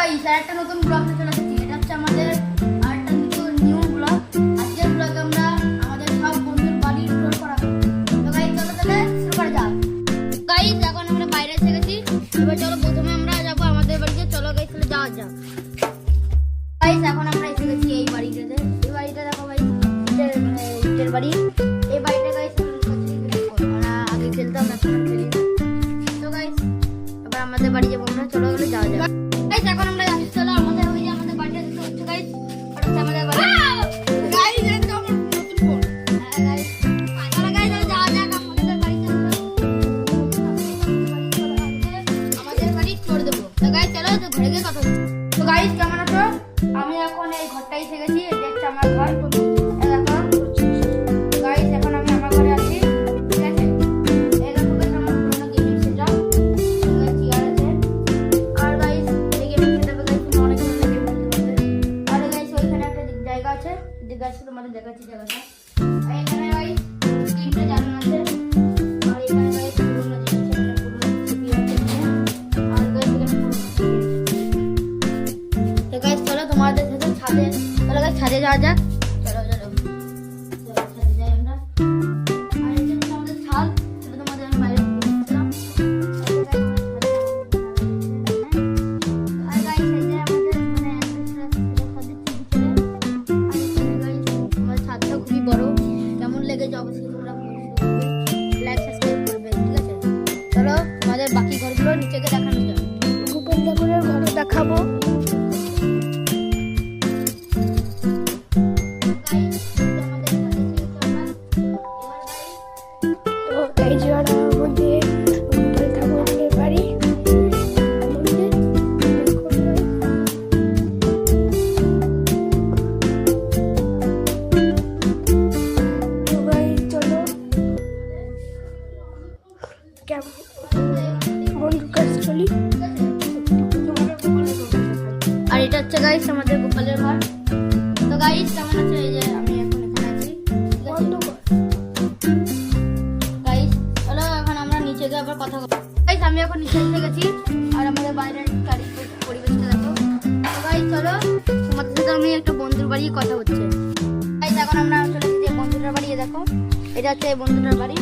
Guys, আরেকটা নতুন ব্লগে চলে এসেছি। এটা হচ্ছে আমাদের আরেকটা নিউ ব্লগ। আজকের ব্লগে আমরা আমাদের সব বন্ধুর বাড়ি ট্যুর করাবো। তো গাইস চলো তাহলে শুরু করা যাক। গাইস এখন আমরা বাইরে এসে গেছি। এবার চলো প্রথমে আমরা যাবো আমাদের বাড়িতে। চলো গাইস তাহলে যাওয়া যাক। গাইস এখন আমরা এসে গেছি এই বাড়িটাতে। এই বাড়িটা দেখো গাইস, ইটের বাড়ি। এই বাড়িটা গাইস আমরা আগে খেলতাম, এখন আর খেলি না। তো গাইস এবার আমাদের বাড়ি যাবো আমরা। চলো তাহলে যাওয়া যাক। গাইস এখন আমরা যাচ্ছি। চলো আমাদের ওই যে আমাদের বাড়িটা দেখতে পাচ্ছ গাইস, আর হচ্ছে আমাদের বাড়ি। গাইস এটা তো আমার নতুন ফোন। হ্যাঁ গাইস চলো গাইস যাওয়া যাক আমাদের বাড়িতে। আমাদের বাড়ি টোর দেবো। তো গাইস চলো তো ঘরে গিয়ে কথা বলবো। তো গাইস কেমন আছো? আমি এখন এই ঘরটাই এসে গেছি। এটা হচ্ছে আমার ঘর। গাইস এখন আমি আমার ঘরে আছি, ঠিক আছে? এই দেখো গাইস আমার পুরোনো গেমিং সেটআপ। চেয়ার আছে। আর গাইস এই গেমিং সেটআপে গাইস তুমি অনেক ধরনের গেম খেলতে পারবে। আর গাইস ওইখানে একটা জায়গা আছে, যে গাইস তোমাদের দেখাচ্ছি জায়গাটা। আর এখানে গাইস তিনটে জানালা আছে। আর এখানে গাইস পুরোনো জিনিস আছে, পুরোনো টিভি আছে। আর গাইস এখানে তো গাইস চলো তোমাদের সাথে ছাদে, চলো গাইস ছাদে যাওয়া যাক। চলো চলো ছাদে যাই আমরা। আর এই যে আমাদের ছাদ, সেটা তোমাদের আমি বাইরে দেখাচ্ছিলাম। আর গাইস এই যে আমাদের মানে ছাদের টিভি চলে। আর এখানে গাইস আমাদের ছাদটা খুবই বড়। কেমন লেগেছে অবশ্যই তোমরা লাইক সাবস্ক্রাইব করবে, ঠিক আছে? চলো আমাদের বাকি ঘরগুলো নিচে গিয়ে দেখানো যাক। গোপাল ঠাকুরের ঘর দেখাবো। তো এই জায়গাটা মধ্যে গোপাল ঠাকুরের বাড়ি। চলো বন্ধুর কাছে চলি। আর এটা হচ্ছে গাইস আমাদের গোপালের ঘর। তো গাইস কেমন আছে? এই যে আমি এখন এখানে আছি, ঠিক আছে? গাইস চলো এখন আমরা নিচে গিয়ে আবার কথা বলবো। গাইস আমি এখন নিচে এসে গেছি। আর আমাদের বাইরের পরিবেশটা দেখো। তো গাইস চলো তোমাদের সাথে আমি একটা বন্ধুর বাড়ি কথা হচ্ছে। গাইস এখন আমরা চলে এসেছি বন্ধুটার বাড়ি। দেখো এটা হচ্ছে এই বন্ধুটার বাড়ি।